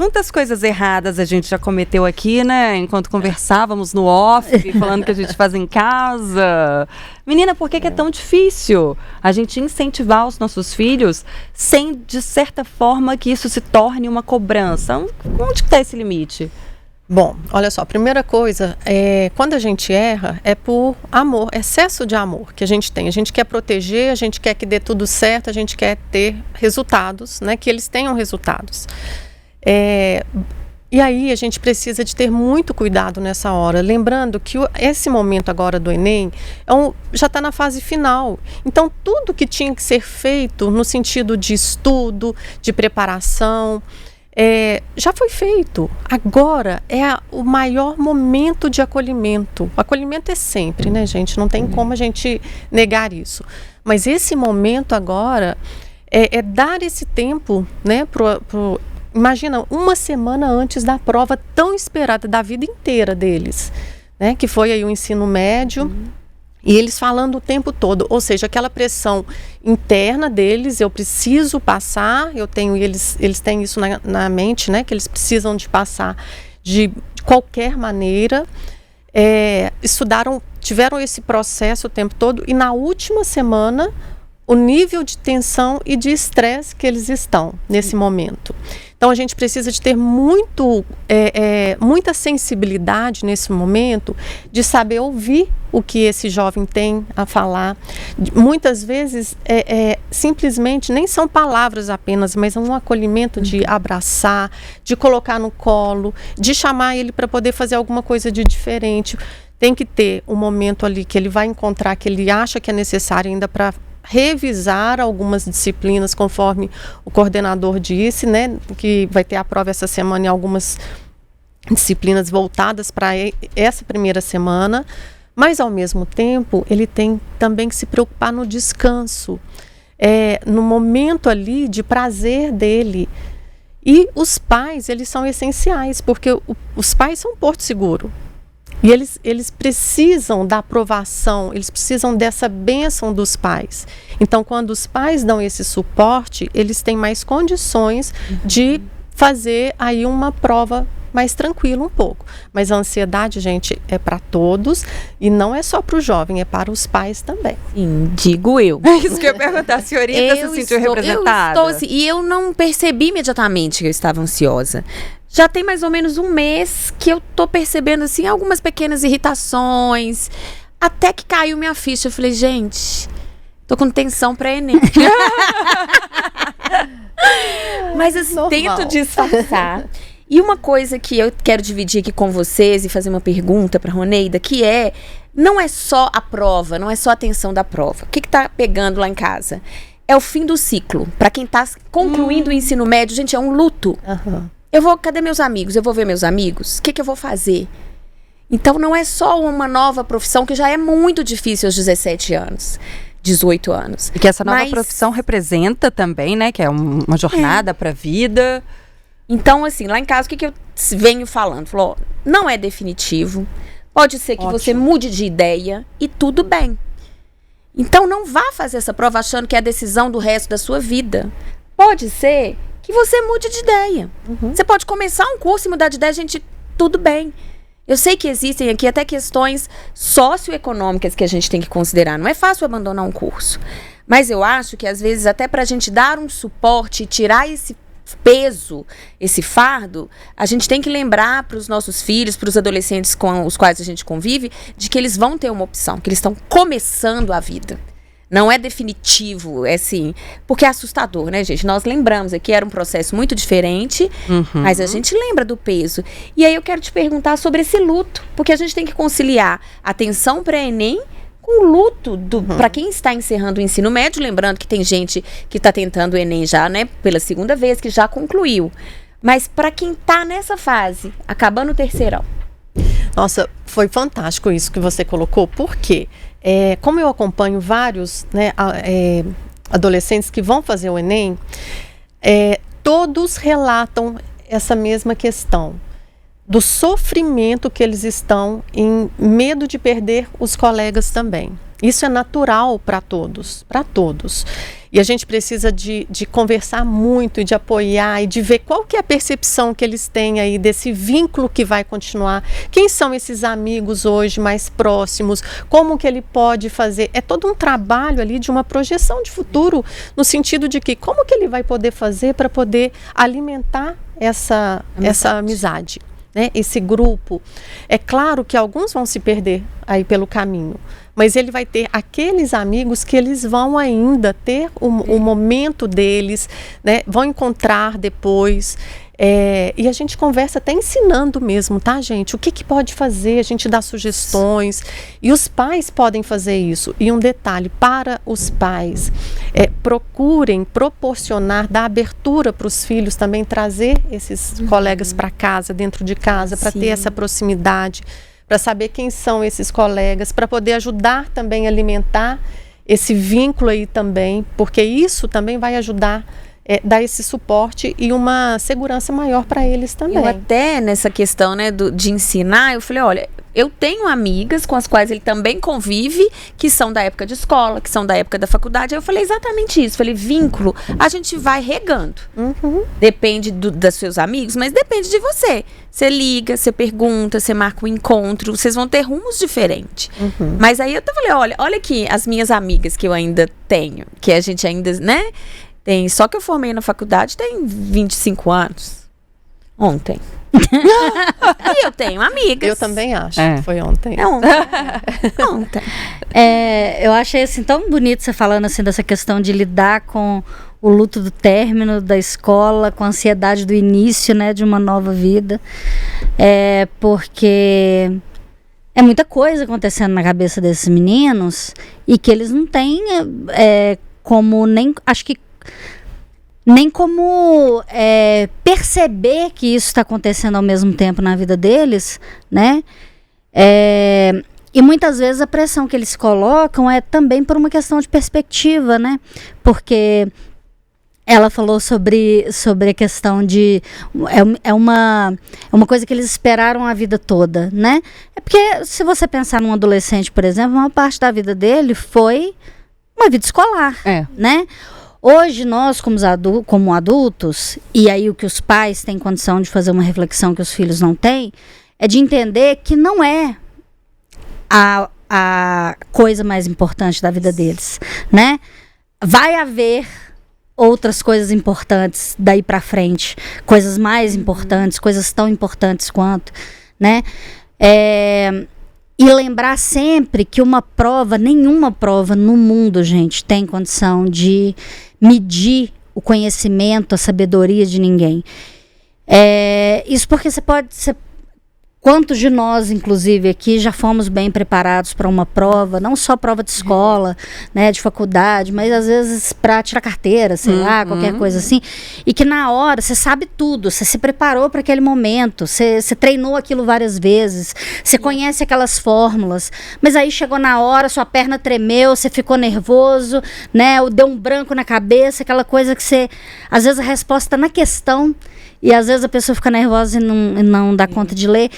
quantas coisas erradas a gente já cometeu aqui, né? Enquanto conversávamos no off, falando que a gente faz em casa. Menina, por que é tão difícil a gente incentivar os nossos filhos sem, de certa forma, que isso se torne uma cobrança? Onde está esse limite? Bom, olha só, a primeira coisa, quando a gente erra, é por amor, excesso de amor que a gente tem. A gente quer proteger, a gente quer que dê tudo certo, a gente quer ter resultados, né, que eles tenham resultados. E aí a gente precisa de ter muito cuidado nessa hora, lembrando que esse momento agora do Enem já está na fase final. Então tudo que tinha que ser feito no sentido de estudo, de preparação, já foi feito. Agora é o maior momento de acolhimento. O acolhimento é sempre, né, gente? Não tem como a gente negar isso. Mas esse momento agora é dar esse tempo, né, imagina, uma semana antes da prova tão esperada da vida inteira deles, né, que foi aí o ensino médio. E eles falando o tempo todo, ou seja, aquela pressão interna deles, eu preciso passar, eles têm isso na mente, né, que eles precisam de passar de qualquer maneira, tiveram esse processo o tempo todo, e na última semana, o nível de tensão e de estresse que eles estão nesse momento. Então a gente precisa de ter muita sensibilidade nesse momento, de saber ouvir o que esse jovem tem a falar. Muitas vezes simplesmente nem são palavras apenas, mas é um acolhimento de abraçar, de colocar no colo, de chamar ele para poder fazer alguma coisa de diferente. Tem que ter um momento ali que ele vai encontrar, que ele acha que é necessário ainda para revisar algumas disciplinas, conforme o coordenador disse, né, que vai ter a prova essa semana em algumas disciplinas voltadas para essa primeira semana, mas ao mesmo tempo ele tem também que se preocupar no descanso, no momento ali de prazer dele. E os pais, eles são essenciais, porque os pais são um porto seguro. E eles precisam da aprovação, eles precisam dessa bênção dos pais. Então, quando os pais dão esse suporte, eles têm mais condições de fazer aí uma prova mais tranquila um pouco. Mas a ansiedade, gente, é para todos e não é só para o jovem, é para os pais também. Sim, digo eu. É isso que eu ia perguntar, a senhorita se sentiu representada? Eu estou assim, e eu não percebi imediatamente que eu estava ansiosa. Já tem mais ou menos um mês que eu tô percebendo, assim, algumas pequenas irritações. Até que caiu minha ficha. Eu falei, gente, tô com tensão pra Enem. Mas, assim, tento disfarçar. E uma coisa que eu quero dividir aqui com vocês e fazer uma pergunta pra Roneida, que não é só a prova, não é só a tensão da prova. O que tá pegando lá em casa? É o fim do ciclo. Pra quem tá concluindo o ensino médio, gente, é um luto. Cadê meus amigos? Eu vou ver meus amigos? O que eu vou fazer? Então não é só uma nova profissão, que já é muito difícil aos 17 anos, 18 anos. E que essa nova profissão representa também, né? Que é uma jornada para a vida. Então, assim, lá em casa, o que eu venho falando? Falou, não é definitivo. Pode ser que você mude de ideia e tudo bem. Então não vá fazer essa prova achando que é a decisão do resto da sua vida. Pode ser que você mude de ideia. Você pode começar um curso e mudar de ideia, gente, tudo bem. Eu sei que existem aqui até questões socioeconômicas que a gente tem que considerar. Não é fácil abandonar um curso. Mas eu acho que, às vezes, até para a gente dar um suporte e tirar esse peso, esse fardo, a gente tem que lembrar para os nossos filhos, para os adolescentes com os quais a gente convive, de que eles vão ter uma opção, que eles estão começando a vida. Não é definitivo, é assim, porque é assustador, né, gente? Nós lembramos aqui, era um processo muito diferente, mas a gente lembra do peso. E aí eu quero te perguntar sobre esse luto, porque a gente tem que conciliar a tensão pré-ENEM com o luto para quem está encerrando o ensino médio, lembrando que tem gente que está tentando o ENEM já, né, pela segunda vez, que já concluiu. Mas para quem está nessa fase, acabando o terceirão. Nossa, foi fantástico isso que você colocou, por quê? Como eu acompanho vários, né, adolescentes que vão fazer o ENEM, todos relatam essa mesma questão do sofrimento que eles estão em medo de perder os colegas também. Isso é natural para todos, para todos. E a gente precisa de conversar muito e de apoiar e de ver qual que é a percepção que eles têm aí desse vínculo que vai continuar. Quem são esses amigos hoje mais próximos? Como que ele pode fazer? É todo um trabalho ali de uma projeção de futuro, no sentido de que como que ele vai poder fazer para poder alimentar essa amizade, né? Esse grupo. É claro que alguns vão se perder aí pelo caminho, mas ele vai ter aqueles amigos que eles vão ainda ter o momento deles, né? Vão encontrar depois. E a gente conversa até ensinando mesmo, tá, gente? O que pode fazer? A gente dá sugestões. E os pais podem fazer isso. E um detalhe, para os pais, procurem proporcionar, dar abertura para os filhos também, trazer esses colegas para casa, dentro de casa, para ter essa proximidade, para saber quem são esses colegas, para poder ajudar também a alimentar esse vínculo aí também, porque isso também vai ajudar dar esse suporte e uma segurança maior para eles também. Eu até nessa questão, né, de ensinar, eu falei, olha, eu tenho amigas com as quais ele também convive, que são da época de escola, que são da época da faculdade. Aí eu falei exatamente isso. Falei, vínculo, a gente vai regando. Depende dos seus amigos, mas depende de você. Você liga, você pergunta, você marca um encontro, vocês vão ter rumos diferentes. Mas aí eu falei, olha aqui as minhas amigas que eu ainda tenho, que a gente ainda, né, tem. Só que eu formei na faculdade tem 25 anos. Ontem. E eu tenho amigas. Eu também acho que foi ontem. Ontem. Eu achei assim tão bonito você falando assim dessa questão de lidar com o luto do término da escola, com a ansiedade do início, né, de uma nova vida. Porque é muita coisa acontecendo na cabeça desses meninos e que eles não têm como nem, acho que nem como perceber que isso está acontecendo ao mesmo tempo na vida deles, né? E muitas vezes a pressão que eles colocam é também por uma questão de perspectiva, né? Porque ela falou sobre a questão de... É uma coisa que eles esperaram a vida toda, né? É porque se você pensar num adolescente, por exemplo, uma parte da vida dele foi uma vida escolar, né? Hoje nós, como adultos, e aí o que os pais têm condição de fazer uma reflexão que os filhos não têm, é de entender que não é a coisa mais importante da vida deles, né? Vai haver outras coisas importantes daí para frente, coisas mais importantes, coisas tão importantes quanto, né? E lembrar sempre que nenhuma prova no mundo, gente, tem condição de medir o conhecimento, a sabedoria de ninguém. Isso porque quantos de nós, inclusive, aqui já fomos bem preparados para uma prova, não só prova de escola, né, de faculdade, mas às vezes para tirar carteira, sei lá, qualquer coisa assim, e que na hora você sabe tudo, você se preparou para aquele momento, você treinou aquilo várias vezes, você conhece aquelas fórmulas, mas aí chegou na hora, sua perna tremeu, você ficou nervoso, né, deu um branco na cabeça, aquela coisa que você, às vezes a resposta na questão, e às vezes a pessoa fica nervosa e não dá conta de ler.